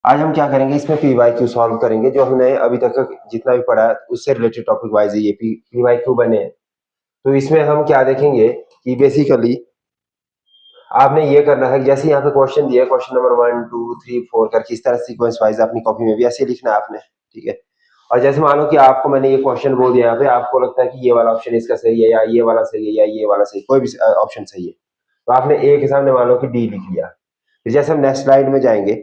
आज हम क्या करेंगे, इसमें पीवाईक्यू सॉल्व करेंगे। जो हमने अभी तक जितना भी पढ़ा है उससे रिलेटेड टॉपिक वाइज ये पीवाईक्यू बने हैं। तो इसमें हम क्या देखेंगे कि बेसिकली आपने ये करना है, जैसे यहाँ पे क्वेश्चन दिया है, क्वेश्चन नंबर 1 2 3 4 करके इस तरह सीक्वेंस वाइज अपनी कॉपी में भी ऐसे लिखना है आपने, ठीक है। और जैसे मान लो कि आपको मैंने ये क्वेश्चन बोल दिया यहाँ पे, आपको लगता है कि ये वाला ऑप्शन इसका सही है, या ये वाला सही है, या ये वाला सही, कोई भी ऑप्शन सही है, तो आपने ए के सामने मान लो कि डी लिख लिया। फिर जैसे हम नेक्स्ट स्लाइड में जाएंगे,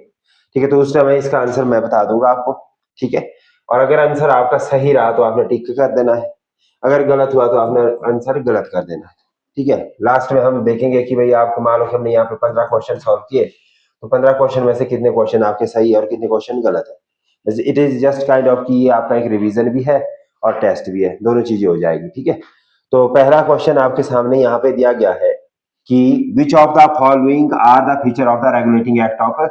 ठीक है, तो उस टाइम इसका आंसर मैं बता दूंगा आपको, ठीक है। और अगर आंसर आपका सही रहा तो आपने टिक कर देना है, अगर गलत हुआ तो आपने आंसर गलत कर देना है, ठीक है। लास्ट में हम देखेंगे कि भाई आपको मान लो कि हमने यहाँ पे 15 क्वेश्चन सॉल्व किए, तो 15 क्वेश्चन में से कितने क्वेश्चन आपके सही है और कितने क्वेश्चन गलत है। It is just kind of कि ये आपका एक रिवीजन भी है और टेस्ट भी है, दोनों चीजें हो जाएगी, ठीक है। तो पहला क्वेश्चन आपके सामने यहाँ पे दिया गया है कि which of the following are the feature of the regulating act of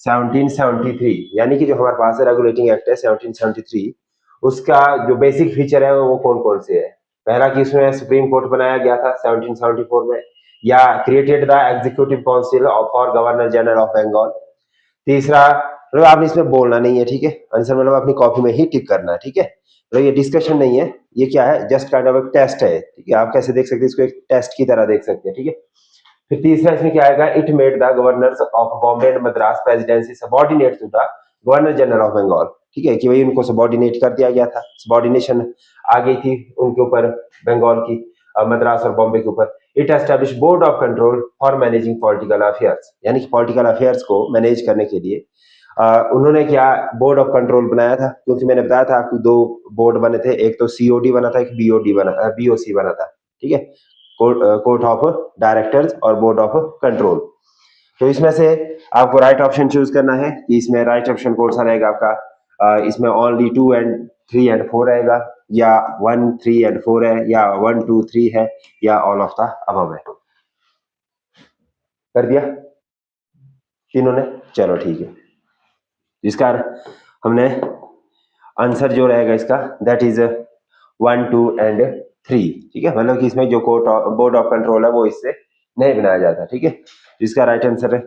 1773, यानी कि जो हमारे पास रेगुलेटिंग एक्ट है 1773, उसका जो बेसिक फीचर है वो कौन कौन से है। पहला कि इसमें सुप्रीम कोर्ट बनाया गया था 1774 में, या created the executive council for governor general of Bengal. तीसरा, मतलब आपने इसमें बोलना नहीं है, ठीक है, आंसर मतलब अपनी कॉपी में ही टिक करना है, ठीक है। तो ये डिस्कशन नहीं है, ये क्या है, जस्ट काइंड ऑफ एक टेस्ट है, ठीक है। आप कैसे देख सकते हैं इसको, एक टेस्ट की तरह देख सकते हैं, ठीक है। फिर तीसरा इसमें क्या आएगा, it made the governors of Bombay and Madras presidency subordinate to the governor general of Bengal, ठीक है, कि भाई उनको सबॉर्डिनेट कर दिया गया था, सबॉर्डिनेशन आ गई थी उनके ऊपर, बंगाल की, मद्रास और बॉम्बे के ऊपर। It establish board of control for managing political affairs, यानी कि पॉलिटिकल अफेयर्स को मैनेज करने के लिए उन्होंने क्या बोर्ड ऑफ कंट्रोल बनाया था, क्योंकि मैंने बताया था आपको दो बोर्ड बने थे, एक तो सीओडी बना था, एक बीओडी बना, बीओसी बना था, ठीक है, कोर्ट ऑफ डायरेक्टर्स और बोर्ड ऑफ कंट्रोल। तो इसमें से आपको राइट ऑप्शन चूज करना है कि इसमें राइट ऑप्शन कौन सा रहेगा आपका। इसमें ओनली 2 एंड 3 एंड 4 रहेगा, या 1 3 एंड 4 है, या 1 2 3 है, या ऑल ऑफ द अबव है। कर दिया तीनों ने, चलो ठीक है। इसका हमने आंसर जो रहेगा इसका दैट इज 1 2 एंड 3, ठीक है, मतलब कि इसमें जो बोर्ड ऑफ कंट्रोल है वो इससे नहीं बनाया जाता, ठीक है। इसका राइट आंसर है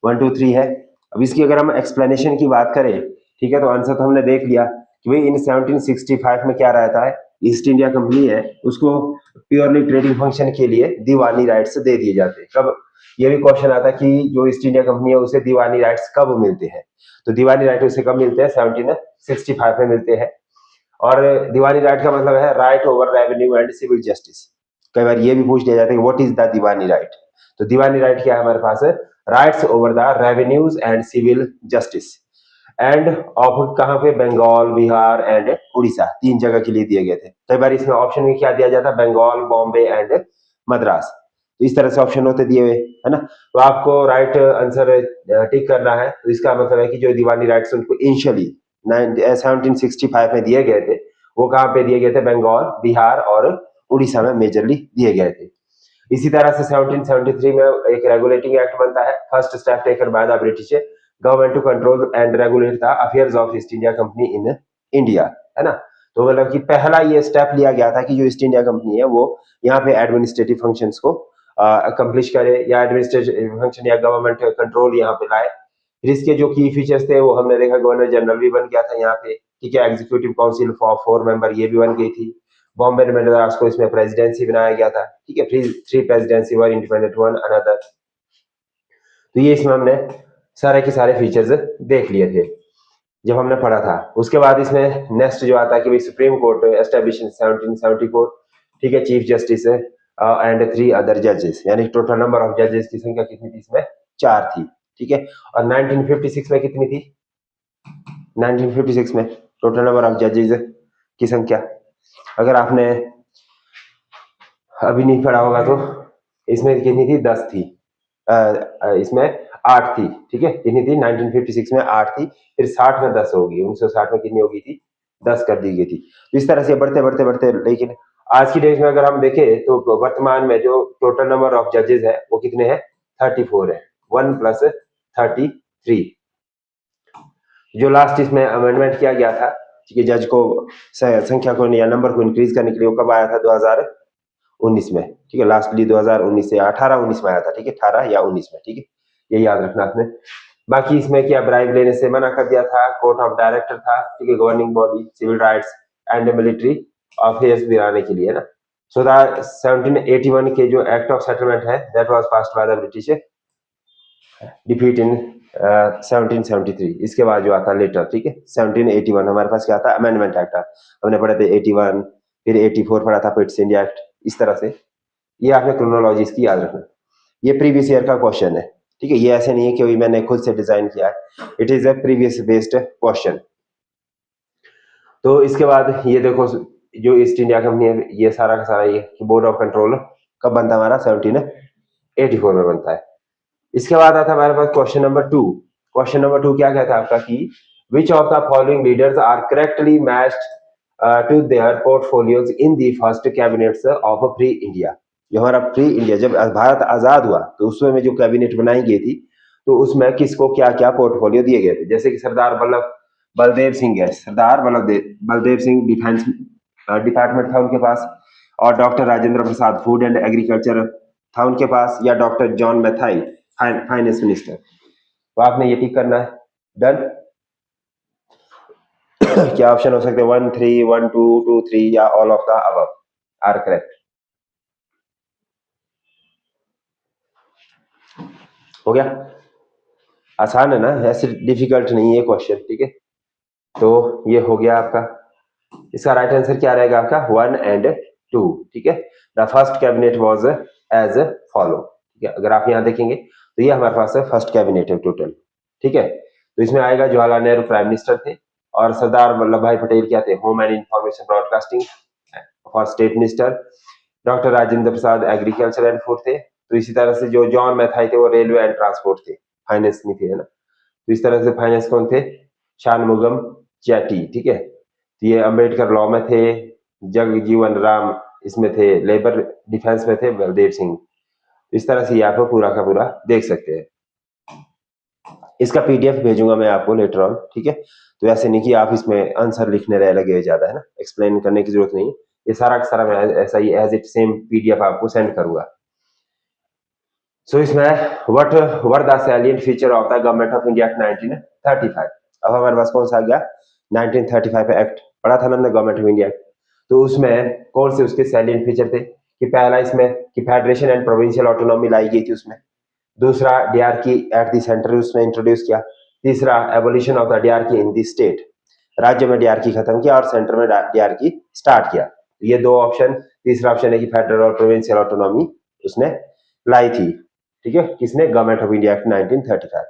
1 2 3 है। अब इसकी अगर हम एक्सप्लेनेशन की बात करें, ठीक है, तो आंसर तो हमने देख लिया कि भाई इन 1765 में क्या रहता है, ईस्ट इंडिया कंपनी है उसको प्योरली ट्रेडिंग फंक्शन के लिए दीवानी राइट्स दे दिए जाते हैं। कब, ये भी क्वेश्चन आता है कि जो ईस्ट इंडिया कंपनी है उसे दीवानी राइट्स कब मिलते हैं, तो दीवानी राइट उसे कब मिलते हैं, 1765 में मिलते हैं। और दीवानी राइट का मतलब है right over revenue and civil justice. कई बार ये भी पूछ लिया जाता है कि what is the Diwani right, तो दीवानी राइट क्या है हमारे पास, rights over the revenues and civil justice, and of कहाँ पे, बंगाल, बिहार एंड उड़ीसा, तीन जगह के लिए दिए गए थे। कई बार इसमें ऑप्शन में क्या दिया जाता है, बंगाल, बॉम्बे एंड मद्रास, तो इस तरह से ऑप्शन होते दिए हुए, है ना। तो आपको राइट आंसर टिक करना है, तो इसका मतलब है कि जो दीवानी राइट्स उनको इनिशियली 1765 में दिए गए थे, वो कहाँ पे दिए गए थे, बंगाल, बिहार और उड़ीसा में मेजरली दिए गए थे। इसी तरह से 1773 में एक रेगुलेटिंग एक्ट बनता है, first step taken by the British government to control and regulate the affairs of East India Company in India, है ना। तो मतलब कि पहला ये स्टेप लिया गया था कि जो ईस्ट इंडिया कंपनी है वो यहाँ पे एडमिनिस्ट्रेटिव फंक्शंस को अकम्प्लिश करे, या एडमिनिस्ट्रेटिव फंक्शन या गवर्नमेंट कंट्रोल यहाँ पे लाए। फिर इसके जो की फीचर्स थे वो हमने देखा, गवर्नर जनरल भी बन गया था यहाँ पे, ठीक है, एग्जीक्यूटिव काउंसिल फॉर 4 मेंबर ये भी बन गई थी, बॉम्बे एंड मद्रास को इसमें प्रेसिडेंसी बनाया गया था, ठीक है, थ्री प्रेसिडेंसी वर इंडिपेंडेंट वन अनदर। तो ये इसमें हमने सारे के सारे फीचर्स देख लिए थे जब हमने पढ़ा था। उसके बाद इसमें नेक्स्ट जो आता है कि भाई सुप्रीम कोर्ट एस्टेब्लिश इन 1774, ठीक है, चीफ जस्टिस एंड 3 अदर जजेस, यानी टोटल नंबर ऑफ जजेस की संख्या कितनी थी इसमें, 4 थी, ठीक है। और 1956 में कितनी थी, 1956 में टोटल नंबर ऑफ जजेस की संख्या, अगर आपने अभी नहीं पढ़ा होगा तो इसमें कितनी थी, 10 थी, इसमें 8 थी, ठीक है, कितनी थी 1956 में 8 थी, फिर 60 में 10 होगी, 1960 में कितनी होगी थी, 10 कर दी गई थी। तो इस तरह से बढ़ते बढ़ते बढ़ते, लेकिन आज की डेट में अगर हम देखें तो वर्तमान में जो टोटल नंबर ऑफ जजेस है वो कितने हैं, 34 है, 1 प्लस 33। जो लास्ट इसमें अमेंडमेंट किया गया था, ठीक है, जज को संख्या को या नंबर को इंक्रीज करने के लिए, वो कब आया था, 2019 में, ठीक है, लास्टली 2019 से 18 19 में आया था, ठीक है, 18 या 19 में, ठीक है, ये याद रखना आपने। बाकी इसमें क्या ब्राइब लेने से मना कर दिया था, कोर्ट ऑफ डायरेक्टर था, ठीक है, governing body, civil rights and military affairs भी आने के लिए ना। सो द 1781 के जो एक्ट ऑफ सेटलमेंट है that was passed by the British defeat in 1773। इसके बाद जो आता लेटर, ठीक है, 1781 हमारे पास क्या आता, अमेंडमेंट एक्ट। हमने पढ़े थे 81, फिर 84 पढ़ा था, पिट्स इंडिया एक्ट, इस तरह से। ये आपने क्रोनोलॉजी इसकी याद रखना। ये प्रीवियस ईयर का क्वेश्चन है, ठीक है, ये ऐसे नहीं है कि मैंने खुद से डिजाइन किया है, it is a previous based question. तो इसके बाद ये देखो, जो ईस्ट इंडिया कंपनी है, ये सारा का सारा ये बोर्ड ऑफ कंट्रोल कब बनता है हमारा, 1784 में बनता है। इसके बाद आता है हमारे पास क्वेश्चन नंबर 2। क्वेश्चन नंबर 2 क्या कहता है आपका कि which of the following leaders are correctly matched to their portfolios in the first cabinets of free India. जो हमारा फ्री इंडिया, जब भारत आजाद हुआ तो उसमें में जो कैबिनेट बनाई गई थी, तो उसमें किसको क्या क्या पोर्टफोलियो दिए गए थे। जैसे कि सरदार बलदेव सिंह है, सरदार बलदेव सिंह डिफेंस डिपार्टमेंट था उनके पास, और doctor Rajendra Prasad food and agriculture था उनके पास, या डॉक्टर जॉन मैथाई फाइनेंस मिनिस्टर। तो आपने ये टिक करना है। डन। क्या ऑप्शन हो सकते हैं, 1 3 1 2 2 3 या all of the above are correct. हो गया, आसान है ना, ऐसे डिफिकल्ट नहीं है क्वेश्चन, ठीक है। तो ये हो गया आपका, इसका राइट आंसर क्या रहेगा आपका, 1 एंड 2, ठीक है। The first cabinet was as follow, ठीक है। अगर आप यहाँ देखेंगे तो ये हमारे पास फर्स्ट कैबिनेट है टोटल, ठीक है। तो इसमें आएगा जवाहरलाल नेहरू प्राइम मिनिस्टर थे, और सरदार वल्लभ भाई पटेल क्या थे, home and information broadcasting for state minister. Doctor Rajendra Prasad agriculture and food थे। तो इसी तरह से जो जॉन मैथाई थे वो रेलवे एंड ट्रांसपोर्ट थे, फाइनेंस नहीं थे, है ना। तो इस तरह से फाइनेंस कौन थे, शानमुगम चैटी, ठीक है। तो ये अंबेडकर लॉ में थे, जगजीवन राम इसमें थे, लेबर डिफेंस में थे बलदेव सिंह। इस तरह से ये आप पूरा का पूरा देख सकते हैं। इसका पीडीएफ भेजूंगा मैं आपको लेटर ऑन, ठीक है। तो ऐसे नहीं कि आप इसमें आंसर लिखने रह लगे ज्यादा, है ना, एक्सप्लेन करने की जरूरत नहीं है। ये सारा का सारा मैं ऐसा ही एज इट सेम पीडीएफ आपको सेंड करूंगा। सो इसमें what were the salient feature of the government of India act 1935। अब हमारे पास कौन सा आ गया, 1935 एक्ट पढ़ा था ना हमने, गवर्नमेंट ऑफ इंडिया। तो उसमें कौन से उसके सैलिएंट फीचर थे, कि पहला इसमें कि फेडरेशन एंड प्रोविंशियल ऑटोनॉमी लाई गई थी उसमें। दूसरा, डीआरकी एट द सेंटर उसने इंट्रोड्यूस किया। तीसरा, abolition of the dyarchy in the state, राज्य में डीआरकी खत्म किया और सेंटर में डीआरकी स्टार्ट किया। ये दो ऑप्शन। तीसरा ऑप्शन है कि फेडरल और प्रोविंशियल ऑटोनॉमी उसने लाई थी, ठीक है, किसने, गवर्नमेंट ऑफ इंडिया एक्ट 1935।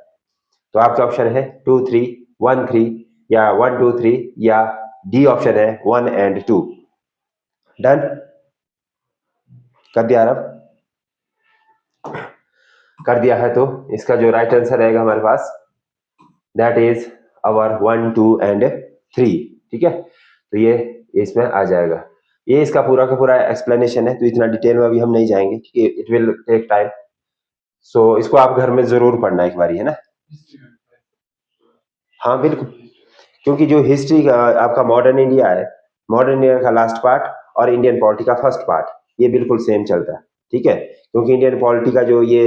तो आपका ऑप्शन है 2 3 1 3, या 1 2 3, या डी ऑप्शन है 1 एंड 2। डन कर दिया आप, कर दिया है। तो इसका जो राइट आंसर रहेगा हमारे पास, दैट इज अवर 1 2 एंड 3, ठीक है। तो ये इसमें आ जाएगा। ये इसका पूरा का पूरा एक्सप्लेनेशन है, तो इतना डिटेल में अभी हम नहीं जाएंगे, ठीक है, इट विल टेक टाइम। सो इसको आप घर में जरूर पढ़ना एक बार, है ना। हाँ बिल्कुल, क्योंकि जो हिस्ट्री का आपका मॉडर्न इंडिया है, मॉडर्न इंडिया का लास्ट पार्ट और इंडियन पॉलिटी का फर्स्ट पार्ट, ये बिल्कुल सेम चलता है, ठीक है। क्योंकि इंडियन पॉलिटी का जो ये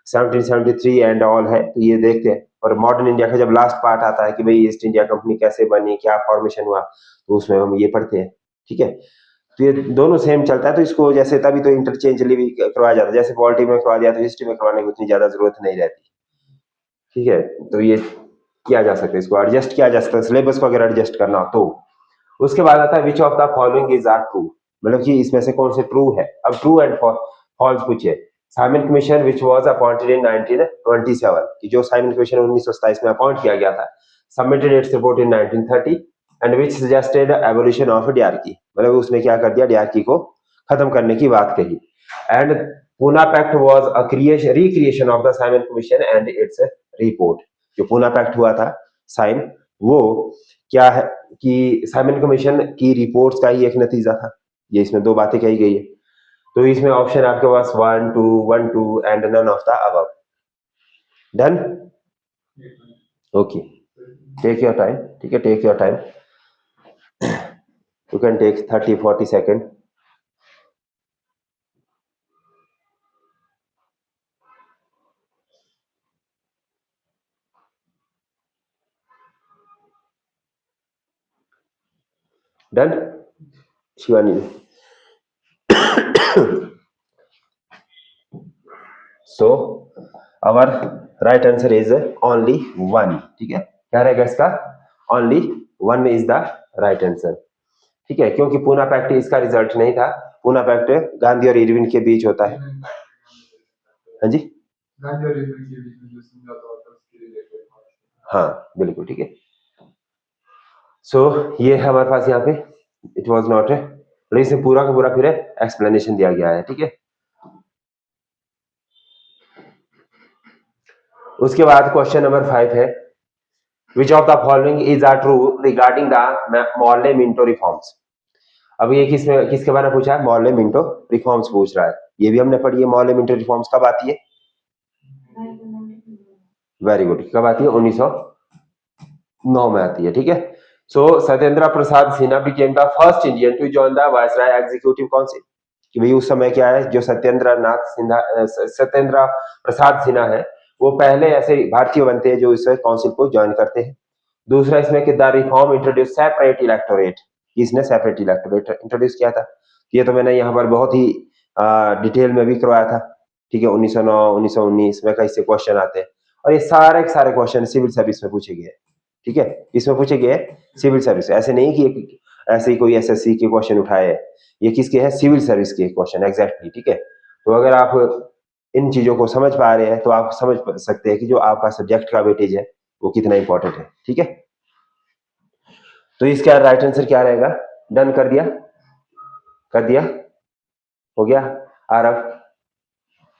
1773 एंड ऑल है, तो ये देखते हैं, और मॉडर्न इंडिया का जब लास्ट पार्ट आता है कि भाई ईस्ट इंडिया कंपनी कैसे बनी, क्या फॉर्मेशन हुआ, तो उसमें हम ये पढ़ते हैं, ठीक है। तो ये दोनों सेम चलता है, तो इसको जैसे तभी तो इंटरचेंजली भी करवाया जाता है, जैसे पॉलिटी में करवा दिया तो हिस्ट्री में करवाने की उतनी ज्यादा जरूरत नहीं रहती, ठीक है। तो ये किया जा सकता है, इसको एडजस्ट किया जा सकता है, सिलेबस को अगर एडजस्ट करना हो तो। उसके बाद आता है which of the following is are true, मतलब कि इसमें से कौन से ट्रू है। अब ट्रू एंड फॉल्स पूछिए। Simon commission which was appointed in 1927, कि जो साइमन कमीशन 1927 में अपॉइंट किया गया था, submitted its report in 1930 and which suggested evolution of dyarchy, मतलब उसने क्या कर दिया, डीआरकी को खत्म करने की बात कही। And Poona pact was a creation recreation of the Simon commission and its report. जो पूना पैक्ट हुआ था साइन, वो क्या है कि साइमन कमीशन की रिपोर्ट्स का ही एक नतीजा था। ये इसमें दो बातें कही गई है। तो इसमें ऑप्शन आपके पास 1 2 1 2 and none of the above. Done, okay, take your time, ठीक है, take your time, you can take 30 40 second. Done Shivani. So our right answer is only one. ठीक है, क्या रहेगा इसका? Only one is the right answer. ठीक है, क्योंकि पूना पैक्ट इसका रिजल्ट नहीं था। पूना पैक्ट गांधी और इरविन के बीच होता है। हाँ जी, गांधी और इरविन के बीच में जो समझौता होता है उसके रिलेटेड। हाँ बिल्कुल ठीक है। सो ये है हमारे पास यहाँ पे इट वाज नॉट इसमें पूरा का पूरा फिर एक्सप्लेनेशन दिया गया है। ठीक है, उसके बाद क्वेश्चन नंबर 5 है which of the following is are true regarding the Morley Minto reforms. अब ये किसके बारे में पूछा है? मॉर्ले मिंटो रिफॉर्म्स पूछ रहा है। ये भी हमने पढ़ी है। मॉर्ले मिंटो रिफॉर्म्स कब आती है? वेरी गुड, कब आती है? 1909 में आती है। ठीक है, so Satyendra Prasad Sinha became the first Indian to join the viceroy executive council. कि भाई उस समय क्या है, जो सत्येंद्र प्रसाद सिन्हा है वो पहले ऐसे भारतीय बनते हैं जो इस काउंसिल को ज्वाइन करते हैं। दूसरा इसमें कि the reform introduce separate electorate. इसने सेपरेट इलेक्टोरेट इंट्रोड्यूस किया था। ये तो मैंने यहाँ पर बहुत ही डिटेल में भी करवाया था। ठीक है, 1909 1919 में कैसे क्वेश्चन आते हैं और ये सारे के सारे क्वेश्चन सिविल सर्विस में पूछे गए। ठीक है, इसमें पूछे गए सिविल सर्विस। ऐसे नहीं कि ऐसे ही कोई एसएससी के क्वेश्चन उठाए। ये किसके हैं? सिविल सर्विस के क्वेश्चन एग्जैक्टली। ठीक है, तो अगर आप इन चीजों को समझ पा रहे हैं तो आप समझ सकते हैं कि जो आपका सब्जेक्ट का वेटेज है वो कितना इंपॉर्टेंट है। ठीक है, तो इसका राइट आंसर क्या रहेगा? डन कर दिया? कर दिया? हो गया आरव?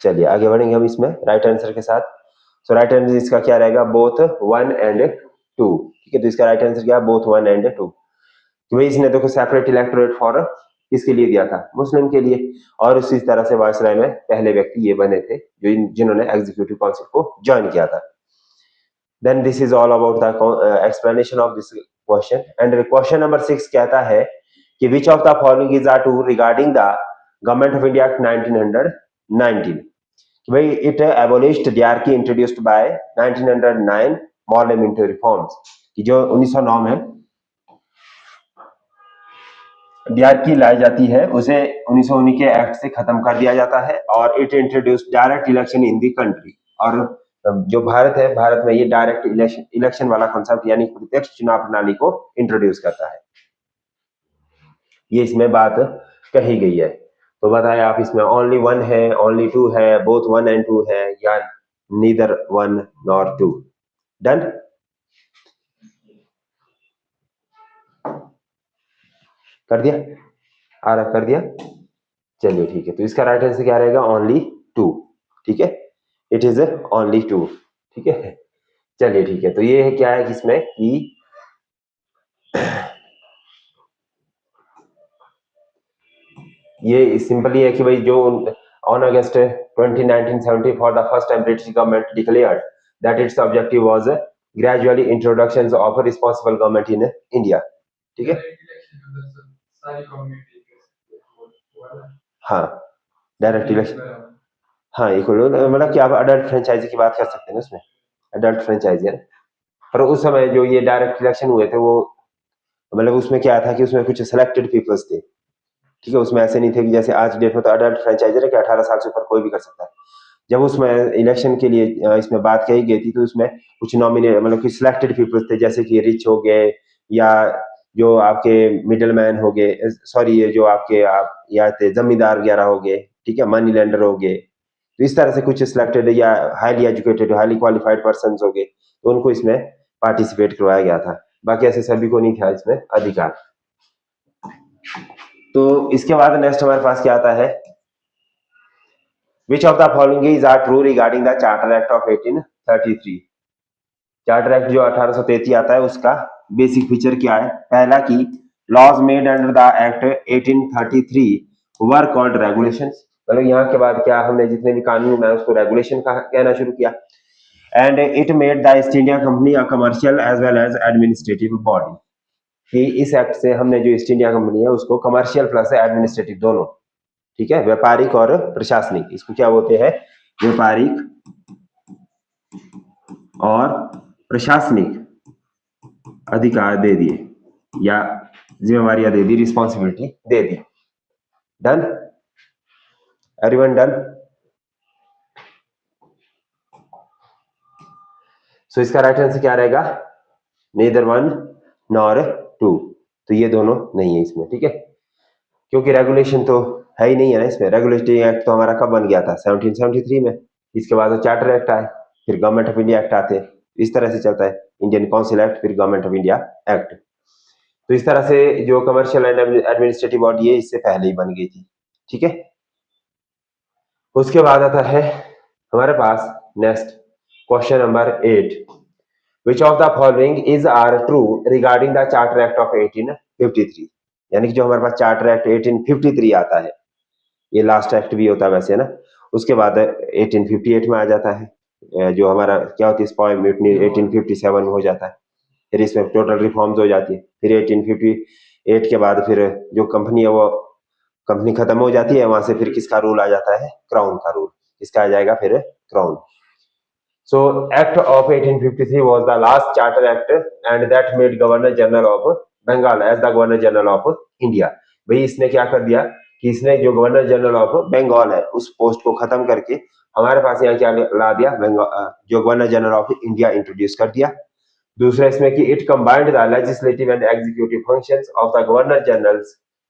चलिए आगे बढ़ेंगे हम इसमें राइट आंसर के साथ। सो राइट आंसर इसका क्या रहेगा? Both 1 and 2। ठीक है, तो इसका राइट आंसर क्या है? Both 1 and 2। तो भाई इसने देखो सेपरेट इलेक्टोरेट फॉर किसके लिए दिया था? मुस्लिम के लिए। और उसी तरह से वायसराय में पहले व्यक्ति ये बने थे जिन्होंने एग्जीक्यूटिव काउंसिल को ज्वाइन किया था। Then this is all about the explanation of this question. And question number 6 कहता है कि which of the following is are true regarding the government of India act 1919। भाई it abolished dyarchy introduced by 1909 Morley Minto reforms. कि जो 1909 में डीआरकी लाई जाती है उसे 1919 के एक्ट से खत्म कर दिया जाता है और it introduce direct election in the country. और जो भारत है, भारत में ये डायरेक्ट इलेक्शन वाला कॉन्सेप्ट यानी प्रत्यक्ष चुनाव प्रणाली को इंट्रोड्यूस करता है। ये इसमें बात कही गई है। तो बताएं आप इसमें ओनली 1 है, ओनली 2 है, बोथ 1 एंड 2 है, या नीदर 1 नॉर 2? डन? कर दिया? आ रहा? कर दिया? चलिए ठीक है, तो इसका राइट आंसर क्या रहेगा? ओनली 2। ठीक है, इट इज ओनली 2। ठीक है, चलिए ठीक है, तो ये है क्या है कि इसमें कि ये सिंपली है कि भाई जो on August 20 1970 for the first time British government declared that it's objective was gradually introduction of a responsible government in India. ठीक है, हाँ डायरेक्ट इलेक्शन। हाँ इक्वल, मतलब कि आप अडल्ट फ्रेंचाइजी की बात कर सकते हैं उसमें, अडल्ट फ्रेंचाइजी है। पर उस समय जो ये डायरेक्ट इलेक्शन हुए थे वो मतलब उसमें क्या था कि उसमें कुछ सिलेक्टेड पीपल्स थे। ठीक है, उसमें ऐसे नहीं थे कि जैसे आज डेट में तो अडल्ट फ्रेंचाइजर है कि 18 साल से ऊपर कोई भी कर सकता है। जब उसमें इलेक्शन के लिए इसमें बात कही गई थी तो उसमें कुछ नॉमिनेट मतलब कुछ सिलेक्टेड पीपल्स थे, जैसे कि रिच हो गए या जो आपके मिडिल मैन हो गए, सॉरी ये जो आपके आप या थे जमींदार वगैरह हो गए। ठीक है, मनी लेंडर हो गए। तो इस तरह से कुछ सिलेक्टेड या highly educated highly qualified person हो गए, तो उनको इसमें पार्टिसिपेट करवाया गया था। बाकी ऐसे सभी को नहीं था इसमें अधिकार। तो इसके बाद नेक्स्ट हमारे पास क्या आता है? Which of the following is are true regarding the charter act of 1833। Charter act जो 1833 आता है उसका बेसिक फीचर क्या है? पहला कि laws made under the act 1833 were called regulations. मतलब यहाँ के बाद क्या हमने जितने भी कानून बनाए उसको रेगुलेशन का कहना शुरू किया। And it made the East India Company a commercial as well as administrative body. कि इस एक्ट से हमने जो ईस्ट इंडिया कंपनी है उसको कमर्शियल प्लस एडमिनिस्ट्रेटिव दोनों, ठीक है, व्यापारिक और प्रशासनिक, इसको क्या बोलते हैं? व्यापारिक और प्रशासनिक अधिकार दे दिए या जिम्मेवारियां दे दी, रिस्पॉन्सिबिलिटी दे दी। Done, everyone done? सो इसका राइट आंसर क्या रहेगा? नेदर वन नॉर टू, तो ये दोनों नहीं है इसमें, ठीक है, क्योंकि रेगुलेशन तो है ही नहीं है ना इसमें। रेगुलेटरी एक्ट तो हमारा कब बन गया था? 1773 में। इसके बाद चार्टर एक्ट आए, फिर गवर्नमेंट ऑफ इंडिया एक्ट आते, इस तरह से चलता है, इंडियन काउंसिल एक्ट, फिर गवर्नमेंट ऑफ इंडिया एक्ट। तो इस तरह से जो कमर्शियल एंड एडमिनिस्ट्रेटिव बॉडी है इससे पहले ही बन गई थी, ठीक है। उसके बाद आता है हमारे पास next question number 8, which of the following is are true regarding the charter act of 1853। यानी कि जो हमारे पास चार्टर एक्ट 1853 आता है, ये लास्ट एक्ट भी होता है वैसे ना, उसके बाद 1858 में आ जाता है, जो हमारा क्या होती है स्पॉय म्यूटनी 1857 में हो जाता है, फिर इसमें टोटल रिफॉर्म्स हो जाती है, फिर 1858 के बाद फिर जो कंपनी है वो कंपनी खत्म हो जाती है, वहां से फिर किसका रूल आ जाता है? क्राउन का रूल, इसका आ जाएगा फिर crown. So Act of 1853 was the last charter act and that made Governor General of Bengal as the Governor General of India। भाई इसने क्या कर दिया कि इसने जो गवर्नर जनरल ऑफ बंगाल है उस पोस्ट को खत्म करके हमारे पास यहाँ क्या ला दिया? जो governor general of India introduce कर दिया। दूसरा इसमें कि it combined the legislative and executive functions of the governor general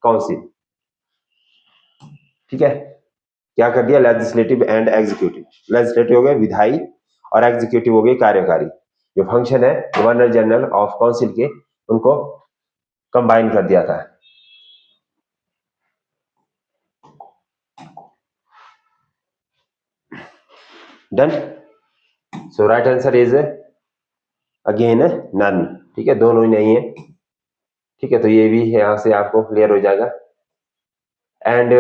council, ठीक है, क्या कर दिया? लेजिस्लेटिव एंड एग्जीक्यूटिव, लेजिस्लेटिव हो गए विधायी और एग्जीक्यूटिव हो गए कार्यकारी, जो फंक्शन है गवर्नर जनरल ऑफ काउंसिल के उनको कंबाइन कर दिया था। Done, so right answer is again none, ठीक है, दोनों ही नहीं है, ठीक है, तो ये भी यहां से आपको क्लियर हो जाएगा। एंड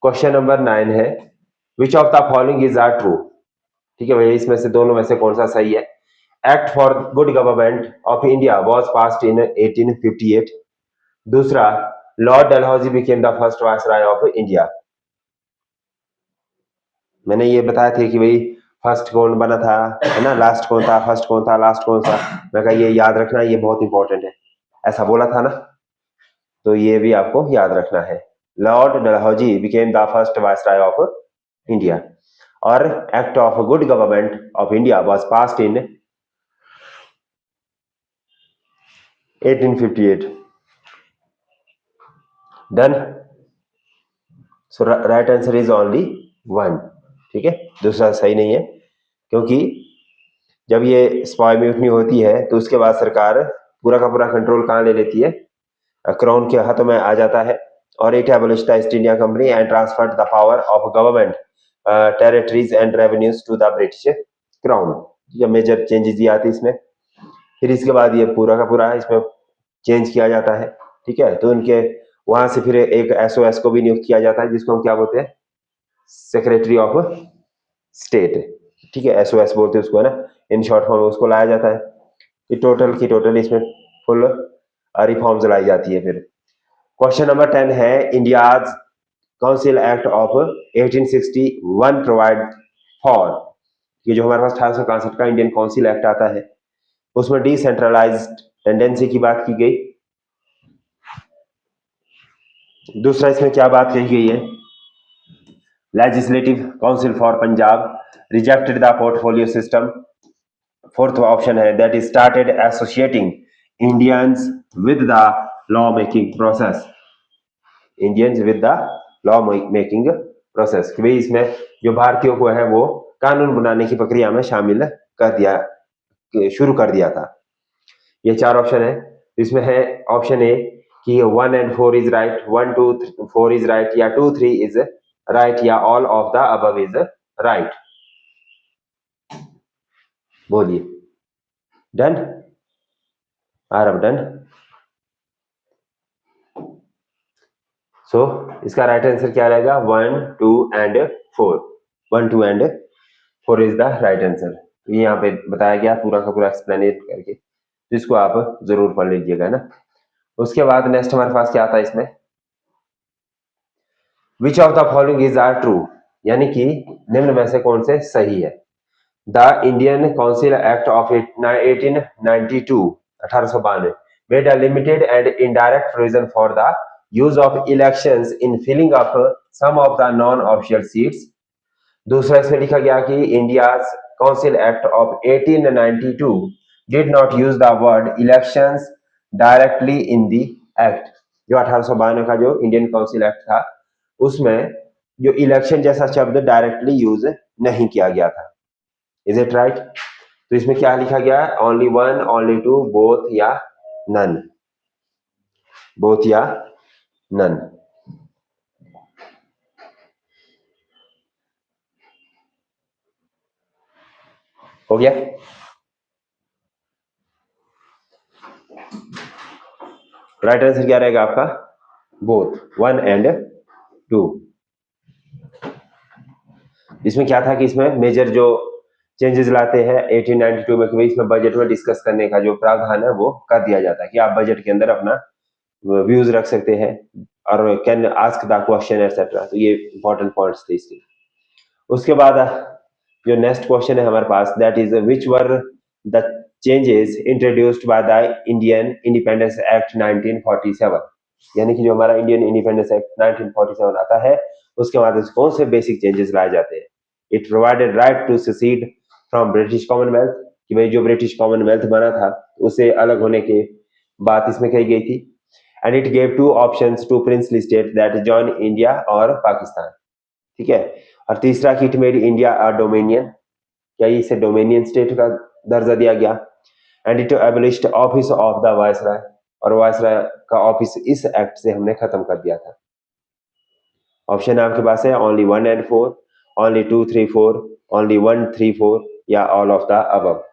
क्वेश्चन नंबर 9 है, which of the following is are true, ठीक है भैया, इसमें से दोनों में से कौन सा सही है? Act for good government of India was passed in 1858। दूसरा, Lord Dalhousie became the first viceroy of India. मैंने ये बताया था कि भाई फर्स्ट कौन बना था, है ना, लास्ट कौन था, फर्स्ट कौन था, लास्ट कौन था, मैं कहा ये याद रखना, ये बहुत इंपॉर्टेंट है, ऐसा बोला था ना, तो ये भी आपको याद रखना है। Lord Dalhousie became the first viceroy of India और act of good government of India was passed in 1858। Done, so right answer is only 1, ठीक है, दूसरा सही नहीं है, क्योंकि जब ये स्पॉय म्यूटनी होती है तो उसके बाद सरकार पूरा का पूरा कंट्रोल कहाँ ले लेती है? क्राउन के हाथों में आ जाता है, और it abolished the East India Company and transferred the power of government territories and revenues to the British crown. ये मेजर चेंजेस ये आते इसमें, फिर इसके बाद ये पूरा का पूरा इसमें चेंज किया जाता है, ठीक है, तो उनके वहां से फिर एक एसओएस को भी नियुक्त किया जाता है, जिसको हम क्या बोलते हैं? सेक्रेटरी ऑफ स्टेट, ठीक है, एसओएस बोलते हैं उसको, है ना, इन शॉर्ट फॉर्म में उसको लाया जाता है। ये टोटल की टोटल इसमें फुल रिफॉर्म्स लाई जाती है। फिर क्वेश्चन नंबर 10 है, India's council act of 1861 provide for, ये जो हमारे पास 1861 का इंडियन काउंसिल एक्ट आता है उसमें डिसेंट्रलाइज्ड टेंडेंसी की बात की गई। दूसरा इसमें क्या बात कही गई है? Legislative council for Punjab rejected the portfolio system. Fourth option है that is started associating Indians with the law making process, Indians with the law making process, कि भाई इसमें जो भारतीयों को है वो कानून बनाने की प्रक्रिया में शामिल कर दिया, शुरू कर दिया था। ये 4 ऑप्शन है, इसमें है ऑप्शन ए कि 1 and 4 is right, 1 2 4 is right, या 2 3 इज राइट, या all of the above is right. बोलिए, डन? आर अब डन? सो इसका राइट आंसर क्या रहेगा? 1 2 and 4, 1 2 and 4 is the right answer. ये यहाँ पे बताया गया पूरा का पूरा एक्सप्लेनेट करके, जिसको आप जरूर पढ़ लीजिएगा ना। उसके बाद नेक्स्ट हमारे पास क्या आता है इसमें? Which of the following is are true, यानी कि निम्न में से कौन से सही है? The Indian council act of 1892 1892 made a limited and indirect provision for the use of elections in filling up some of the non-official seats. दूसरा इसमें लिखा गया कि India's council act of 1892 did not use the word elections directly in the act. जो 1892 का जो Indian council act था उसमें जो इलेक्शन जैसा शब्द डायरेक्टली यूज नहीं किया गया था। Is it right? तो इसमें क्या लिखा गया है? Only one, only two, both या नन। बोथ या नन। हो गया? राइट आंसर क्या रहेगा आपका? Both, 1 and 2। इसमें क्या था कि इसमें मेजर जो चेंजेस लाते हैं 1892 में कि इसमें बजट में डिस्कस करने का जो प्रावधान है वो कर दिया जाता है कि आप बजट के अंदर अपना व्यूज रख सकते हैं और can ask the question etcetera. तो ये इंपॉर्टेंट पॉइंट्स थे इसके। उसके बाद जो नेक्स्ट क्वेश्चन है हमारे पास, that is which were the changes introduced by the Indian independence act 1947। यानी कि जो हमारा इंडियन इंडिपेंडेंस एक्ट 1947 आता है उसके बाद कौन से बेसिक चेंजेस लाए जाते हैं? It provided right to secede from British Commonwealth, कि भाई जो ब्रिटिश कॉमनवेल्थ बना था उससे अलग होने की बात इसमें कही गई थी। And it gave 2 options to princely state that join India और पाकिस्तान। ठीक है। और तीसरा कि it made India a dominion, क्या इसे डोमिनियन स्टेट का दर्जा दिया गया। And it abolished office of the viceroy, और वायसराय का ऑफिस इस एक्ट से हमने खत्म कर दिया था। ऑप्शन आपके पास है ओनली 1 एंड 4, ओनली 2, 3, 4, ओनली 1, 3, 4 या all of the above.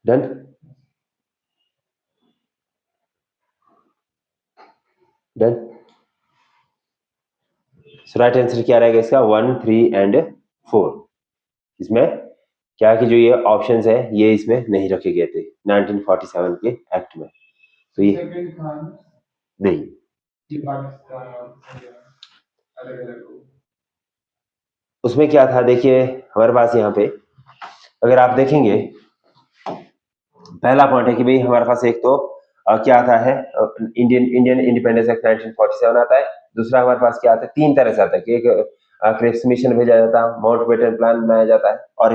Done? Done? So right answer क्या रहेगा इसका? 1, 3 एंड 4। इसमें क्या कि जो ये ऑप्शंस है ये इसमें नहीं रखे गए थे 1947 के एक्ट में। तो ये नहीं, उसमें क्या था देखिए हमारे पास यहाँ पे अगर आप देखेंगे पहला पॉइंट है कि भाई हमारे पास एक तो क्या आता है इंडियन इंडिपेंडेंस एक्ट 1947 आता है। दूसरा हमारे पास क्या आता है? 3 तरह से आता है कि एक क्रिप्स मिशन भेजा जाता है, माउंटबेटन प्लान बनाया जाता है और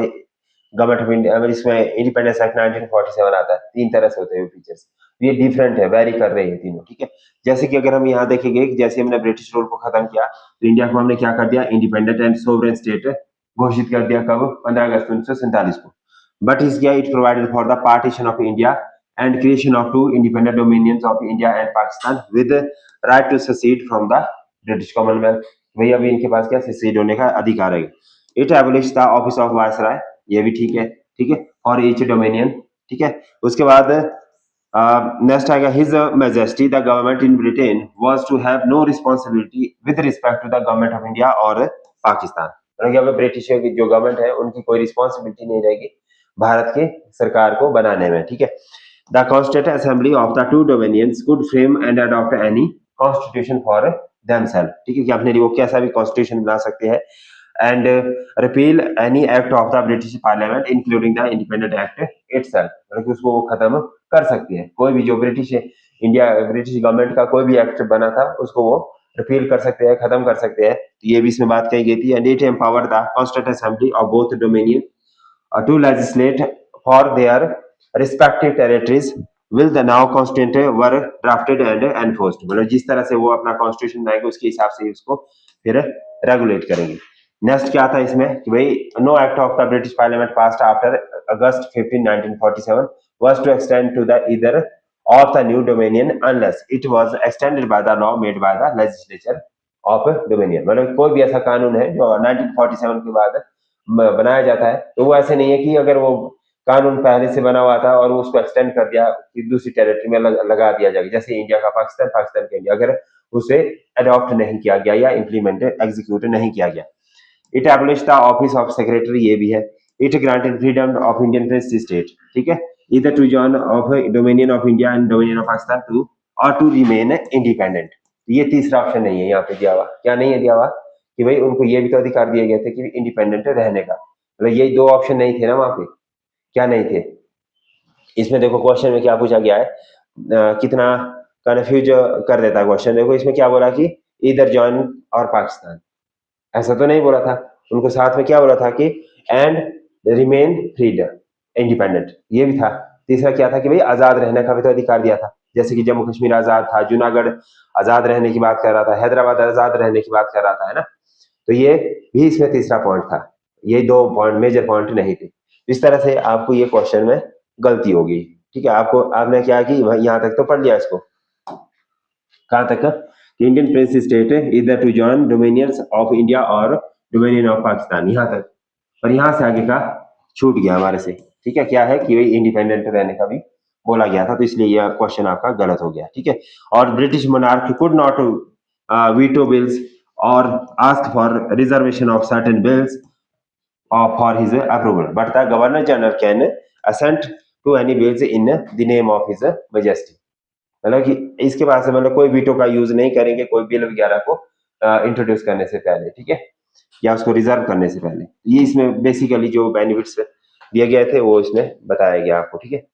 गवर्नमेंट ऑफ इंडिया इसमें इंडिपेंडेंस एक्ट 1947 आता है। 3 तरह से होते हैं फीचर्स। ये डिफरेंट है, वेरी कर रहे हैं तीनों। ठीक है। जैसे कि अगर हम यहाँ देखेंगे जैसे हमने ब्रिटिश रूल को खत्म किया तो इंडिया को हमने क्या कर दिया? इंडिपेंडेंट एंड सोवरेन स्टेट घोषित कर दिया। कब? 15 अगस्त 1947 को। But is yeah, it provided for the partition of India and creation of 2 independent dominions of India and Pakistan with the right to secede from the British Commonwealth। वही अभी इनके पास क्या secede होने का अधिकार है। It abolished the office of viceroy, ये भी ठीक है। ठीक है। for each dominion। ठीक है। उसके बाद नेक्स्ट आएगा his majesty the government in Britain was to have no responsibility with respect to the government of India और पाकिस्तान। मतलब ब्रिटिश की जो गवर्नमेंट है उनकी कोई रिस्पांसिबिलिटी नहीं रहेगी भारत के सरकार को बनाने में। ठीक है। The constituent assembly of the 2 dominions could frame and adopt any constitution for themselves. ठीक है कि अपने लिए वो कैसा भी कॉन्स्टिट्यूशन बना सकते हैं and repeal any act of the British parliament including the independent act itself. मतलब उसको वो खत्म कर सकती है। कोई भी जो ब्रिटिश गवर्नमेंट का कोई भी एक्ट बना था उसको वो रिपील कर सकते हैं, खत्म कर सकते हैं। तो ये भी इसमें बात कही गई थी। And it empower the constituent assembly of both dominion to legislate for their respective territories will the now constitution were drafted and enforced। मतलब जिस तरह से वो अपना कॉन्स्टिट्यूशन बनाएंगे उसके हिसाब से उसको फिर रेगुलेट करेंगे। नेक्स्ट क्या था इसमें कि भाई no act of the British parliament passed after August 15 1947 was to extend to the either of the new dominion unless it was extended by the law made by the legislature of dominion। मतलब कोई भी ऐसा कानून है जो 1947 के बाद बनाया जाता है तो वो ऐसे नहीं है कि अगर वो कानून पहले से बना हुआ था और उसको एक्सटेंड कर दिया कि दूसरी टेरिटरी में लगा दिया जाएगा, जैसे इंडिया का पाकिस्तान, पाकिस्तान का इंडिया, अगर उसे अडॉप्ट नहीं किया गया या इम्प्लीमेंट एग्जीक्यूट नहीं किया गया। It abolish the office of secretary, ये भी है। It granted freedom of Indian prince state. ठीक है। इधर to join of dominion of India and dominion of Pakistan to और टू रिमेन इंडिपेंडेंट। ये तीसरा ऑप्शन नहीं है यहाँ पे दिया हुआ। क्या नहीं है दिया हुआ? कि भाई उनको ये भी तो अधिकार दिए गए थे कि इंडिपेंडेंट रहने का। मतलब ये 2 ऑप्शन नहीं थे ना वहां पे। क्या नहीं थे? इसमें देखो क्वेश्चन में क्या पूछा गया है, कितना कन्फ्यूज कर देता है क्वेश्चन। देखो इसमें क्या बोला कि इधर जॉइन और पाकिस्तान, ऐसा तो नहीं बोला था। उनको साथ में क्या बोला था कि एंड रिमेन फ्रीडम इंडिपेंडेंट, ये भी था। तीसरा क्या था कि भाई आजाद रहने का भी तो अधिकार दिया था, जैसे कि जम्मू कश्मीर आजाद था, जूनागढ़ आजाद रहने की बात कर रहा था, हैदराबाद आजाद रहने की बात कर रहा था, है ना। तो ये भी इसमें तीसरा पॉइंट था। ये दो पॉइंट मेजर पॉइंट नहीं थे। इस तरह से आपको ये क्वेश्चन में गलती होगी। ठीक है, आपको आपने क्या कि यहाँ तक तो पढ़ लिया इसको, कहाँ तक कि Indian prince state either to join dominions of India और डोमिनियन ऑफ पाकिस्तान, यहाँ तक। और यहाँ से आगे का छूट गया हमारे से। ठीक है, क्या है कि भाई इंडिपेंडेंट रहने का भी बोला गया था, तो इसलिए यह क्वेश्चन आपका गलत हो गया। ठीक है, और British monarch could not veto bills और ask for reservation of certain bills for his approval, but the Governor General can assent to any bills in the name of his majesty। मतलब कि इसके बाद से मतलब कोई वीटो का use नहीं करेंगे कोई बिल वगैरह को इंट्रोड्यूस करने से पहले, ठीक है, या उसको रिजर्व करने से पहले। ये इसमें बेसिकली जो बेनिफिट्स दिए गए थे वो इसमें बताया गया आपको। ठीक है,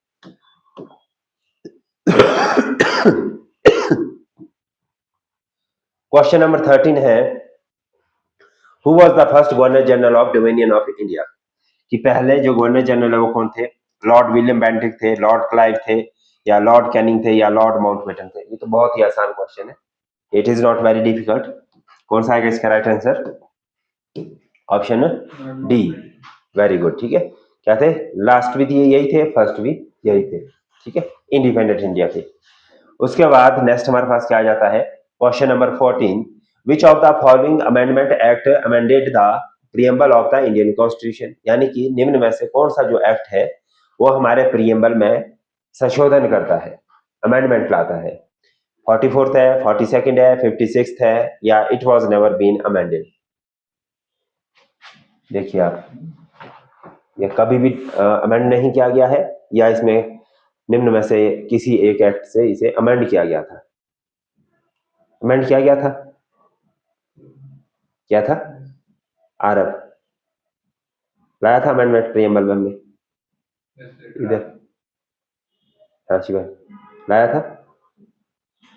क्वेश्चन नंबर 13 है, who was the first governor general of dominion of India. कि पहले जो गवर्नर जनरल है वो कौन थे? लॉर्ड विलियम बेंटिक थे, लॉर्ड क्लाइव थे, या लॉर्ड कैनिंग थे, या लॉर्ड माउंटबेटन थे। ये तो बहुत ही आसान क्वेश्चन है, it is not very difficult. कौन सा आएगा इसका right answer? Option D, very good. ठीक है, क्या थे? लास्ट भी यही थे, फर्स्ट भी यही थे। ठीक है, इंडिपेंडेंट इंडिया थे। उसके बाद नेक्स्ट हमारे पास क्या आ जाता है, question number 14, which of the following amendment act amended the preamble of the Indian constitution. यानी कि निम्न में से कौन सा जो एक्ट है वो हमारे प्रियम्बल में संशोधन करता है, अमेंडमेंट लाता है। 44th है, 42nd है, 56th है, या it was never been amended. देखिए आप, ये कभी भी अमेंड नहीं किया गया है, या इसमें निम्न में से किसी एक एक्ट से इसे अमेंड किया गया था। अमेंड किया गया था, क्या था? आरब लाया था अमेंडमेंट प्रियम्बल में हमने, इधर हाँ शिवा लाया था।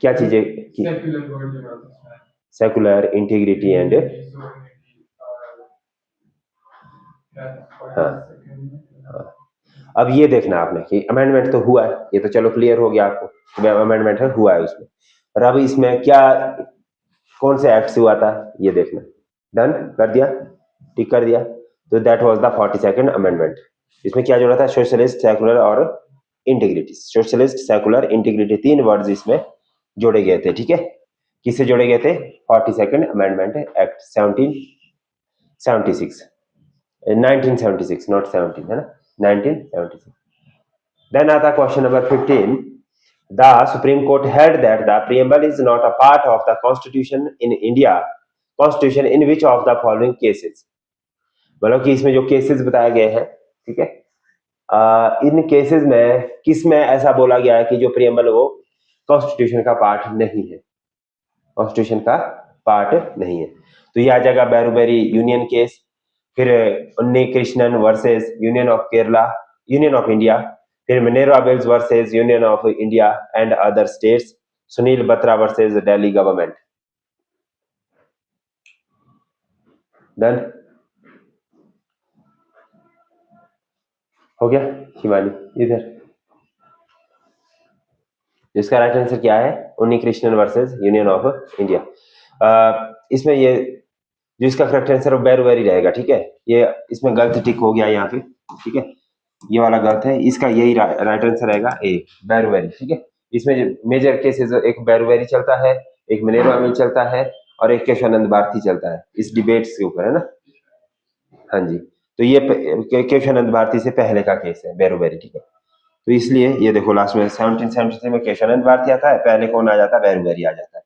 क्या चीजें की? सेकुलर इंटीग्रिटी एंड, हाँ हाँ। अब ये देखना आपने कि अमेंडमेंट तो हुआ है, ये तो चलो क्लियर हो गया आपको, अमेंडमेंट है हुआ है उसमें। और अब इसमें क्या कौन से एक्ट से हुआ था ये देखना। डन कर दिया, टिक कर दिया, तो that was the 42nd amendment. इसमें क्या जोड़ा था? सोशलिस्ट, सेकुलर और इंटीग्रिटी। सोशलिस्ट, सेकुलर, इंटीग्रिटी, तीन वर्ड्स इसमें जोड़े गए थे। ठीक है, किससे जोड़े गए थे? 42nd अमेंडमेंट एक्ट 1776, 1976, नॉट 17, है ना, 1976। देन आता question number 15, the Supreme Court held that the preamble is not a part of the Constitution in India, Constitution in which of the following cases। मतलब कि इसमें जो केसेस बताए गए हैं, ठीक है, इन केसेस में किस में ऐसा बोला गया है कि जो प्रियम्बल वो कॉन्स्टिट्यूशन का पार्ट नहीं है, कॉन्स्टिट्यूशन का पार्ट नहीं है। तो ये आ जाएगा बैरूबेरी यूनियन केस, फिर Unni Krishnan versus union of Kerala, union of India, फिर Minerva Mills versus union of India and other states, Sunil Batra versus Delhi government. Done हो गया शिवानी? इधर इसका राइट आंसर क्या है? उन्नी Krishnan versus union of India. इसमें ये जो इसका करेक्ट आंसर बैरूबेरी रहेगा। ठीक है, ये इसमें गलत टिक हो गया यहाँ पे। ठीक है, ये वाला गलत है, इसका यही राइट आंसर रहेगा ए, बैरूबेरी। ठीक है, इसमें मेजर केसेस एक बैरूबेरी चलता है, एक मिनेरवा मिल चलता है, और एक केशवानंद भारती चलता है इस डिबेट्स के ऊपर, है ना। हाँ जी, तो ये केशवानंद भारती से पहले का केस है बैरूबेरी। ठीक है, तो इसलिए ये देखो लास्ट में 1773 में केशवानंद भारती आता है, पहले कौन आ जाता है? बैरूबेरी आ जाता है।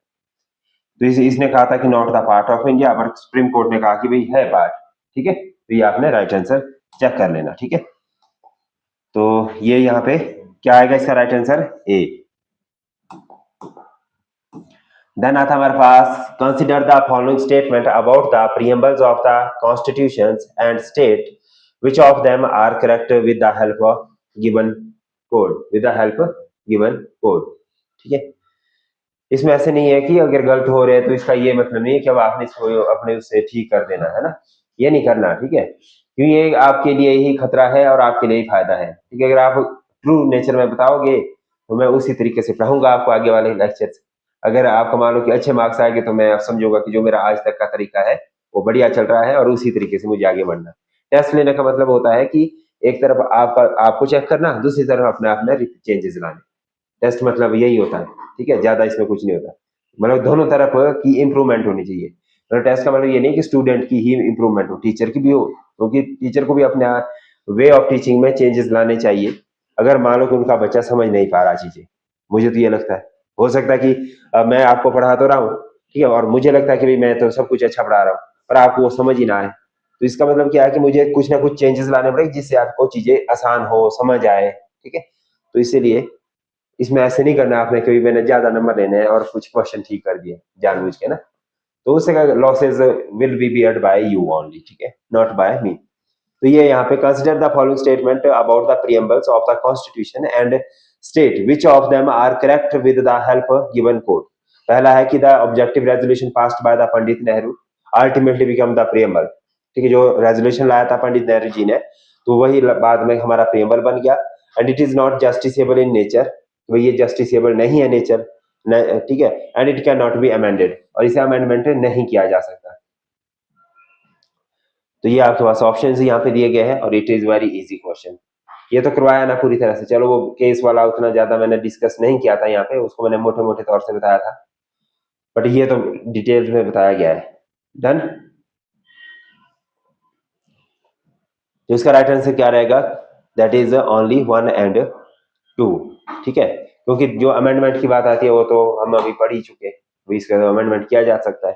तो इसने कहा था कि not the part of India, पर सुप्रीम कोर्ट ने कहा कि भाई है पार्ट। ठीक है, तो ये आपने राइट आंसर चेक कर लेना। ठीक है, तो ये यहाँ पे क्या आएगा इसका राइट आंसर? ए। देन आता हमारे पास, consider the following statement about the preambles of the constitutions and state, which of them are correct with the help of given code with the help given code, ठीक है। इसमें ऐसे नहीं है कि अगर गलत हो रहे हैं तो इसका ये मतलब नहीं है कि अब आपने इसको अपने उससे ठीक कर देना है ना, ये नहीं करना, ठीक है। क्योंकि ये आपके लिए ही खतरा है और आपके लिए ही फायदा है, ठीक है। अगर आप ट्रू नेचर में बताओगे तो मैं उसी तरीके से पढ़ाऊंगा आपको आगे वाले लेक्चर्स। अगर आपको मान लो कि अच्छे मार्क्स आएंगे तो मैं समझूंगा कि जो मेरा आज तक का तरीका है वो बढ़िया चल रहा है और उसी तरीके से मुझे आगे बढ़ना। टेस्ट लेने का मतलब होता है कि एक तरफ आपको चेक करना, दूसरी तरफ अपने आप में चेंजेस लाने। टेस्ट मतलब यही होता है, ठीक है, ज्यादा इसमें कुछ नहीं होता। मतलब दोनों तरफ की इम्प्रूवमेंट होनी चाहिए। मतलब टेस्ट का मतलब ये नहीं कि स्टूडेंट की ही इम्प्रूवमेंट हो, टीचर की भी हो, क्योंकि टीचर को भी अपने वे ऑफ टीचिंग में चेंजेस लाने चाहिए। अगर मान लो कि उनका बच्चा समझ नहीं पा रहा चीजें, मुझे तो ये लगता है, हो सकता है कि मैं आपको पढ़ा तो रहा हूँ, ठीक है, और मुझे लगता है कि भाई मैं तो सब कुछ अच्छा पढ़ा रहा हूँ, पर आपको वो समझ ही ना आए, तो इसका मतलब क्या है कि मुझे कुछ ना कुछ चेंजेस लाने पड़ेंगे जिससे आपको चीजें आसान हो, समझ आए, ठीक है। तो इसीलिए इसमें ऐसे नहीं करना आपने कि मैंने ज्यादा नंबर लेने हैं और कुछ क्वेश्चन ठीक कर दिए जानबूझ के ना, तो उससे losses will be beared by you only, ठीक है, नॉट बाय मी। तो ये यहाँ पे consider the following statement about the preambles of the constitution and state which of them are correct with the help given code. पहला है कि the objective resolution passed by the Pandit Nehru ultimately become the preamble, ठीक है, जो resolution लाया था पंडित नेहरू जी ने तो वही बाद में हमारा प्रीएम्बल बन गया। And it is not justiciable in nature, तो ये जस्टिसेबल नहीं है नेचर, ठीक है। And it can not be amended, और इसे अमेंडमेंट नहीं किया जा सकता। तो ये आपके पास ऑप्शन यहाँ पे दिए गए हैं और it is very easy question. ये तो करवाया ना पूरी तरह से, चलो वो केस वाला उतना ज्यादा मैंने डिस्कस नहीं किया था यहाँ पे, उसको मैंने मोटे मोटे तौर से बताया था, बट ये तो डिटेल्स में बताया गया है। डन। तो इसका राइट आंसर क्या रहेगा, दैट इज ओनली 1 एंड 2, ठीक है। क्योंकि जो अमेंडमेंट की बात आती है वो तो हम अभी पढ़ ही चुके, तो इसका अमेंडमेंट किया जा सकता है।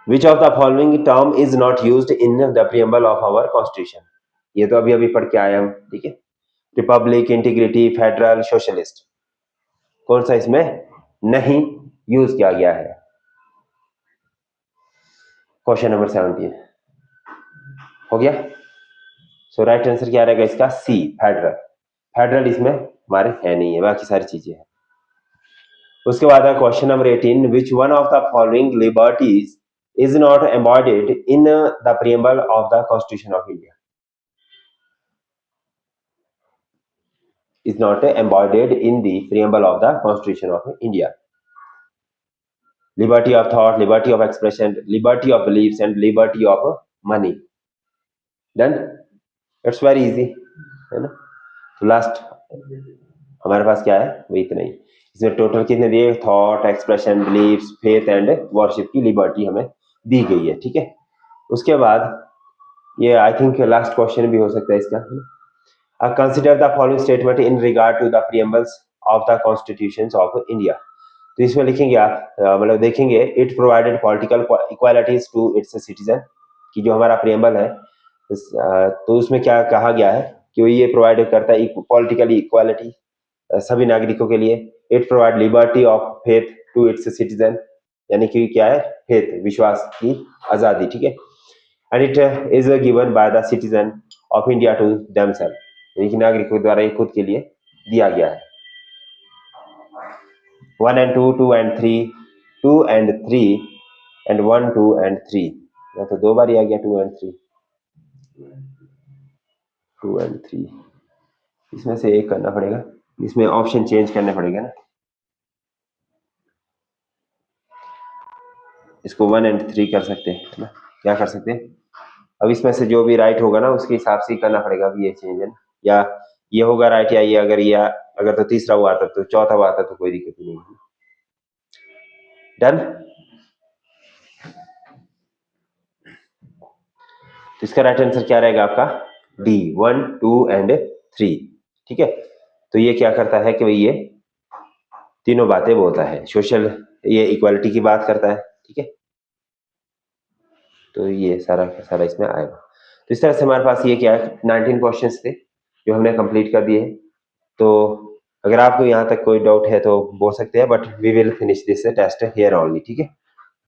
Which of the following term is not used in the preamble of our constitution? ये तो अभी अभी पढ़ के आया हूं, ठीक है। रिपब्लिक, इंटीग्रिटी, फेडरल, सोशलिस्ट, कौन सा इसमें नहीं यूज किया गया है? क्वेश्चन नंबर 17 हो गया। सो राइट आंसर क्या रहेगा इसका, सी, फेडरल। फेडरल इसमें हमारे है नहीं है, बाकी सारी चीजें हैं। उसके बाद है question number 18, which one of the following liberties is not embodied in the preamble of the constitution of India? is not embodied in the preamble of the Constitution of India. Liberty of thought, liberty of expression, liberty of beliefs, and liberty of money. Done? It's very easy, है ना। तो last हमारे पास क्या है, वही इतना ही। इसमें total कितने दिए, thought, expression, believes, faith and worship की लिबर्टी हमें दी गई है, ठीक है। उसके बाद ये आई थिंक लास्ट क्वेश्चन भी हो सकता है इसका। Consider the following statement in regard to the preambles of the constitutions of India. तो इसमें लिखेंगे आप, मतलब देखेंगे, it provided political equalities to its citizen, कि जो हमारा प्रीएम्बल है तो उसमें क्या कहा गया है कि वो ये प्रोवाइड करता है पॉलिटिकल इक्वालिटी सभी नागरिकों के लिए। It provide liberty of faith to its citizen, यानी कि क्या है, फेथ, विश्वास की आजादी, ठीक है। And it is given by the citizen of India to themselves, यानी कि नागरिकों द्वारा ये खुद के लिए दिया गया है। 1 and 2, 2 and 3, 2 and 3 and 1, 2 and 3, या तो 2 बार ही आ गया 2 and 3, 2 and 3, इसमें से एक करना पड़ेगा, इसमें ऑप्शन चेंज करने पड़ेगा ना, इसको 1 and 3 कर सकते हैं ना, क्या कर सकते हैं, अब इसमें से जो भी राइट होगा ना उसके हिसाब से करना पड़ेगा, अभी ये चेंज है ना, या ये होगा राइट, या ये अगर तो तीसरा हुआ था तो चौथा हुआ था तो कोई दिक्कत नहीं है। डन। तो इसका राइट आंसर क्या रहेगा आपका, डी, 1, 2 and 3, ठीक है। तो ये क्या करता है कि भाई ये तीनों बातें बोलता है, सोशल, ये इक्वालिटी की बात करता है, ठीक है। तो ये सारा सारा इसमें आएगा। तो इस तरह से हमारे पास ये क्या है, 19 क्वेश्चंस थे जो हमने कंप्लीट कर दिए। तो अगर आपको यहाँ तक कोई डाउट है तो बोल सकते हैं, but we will finish this test here only, ठीक है।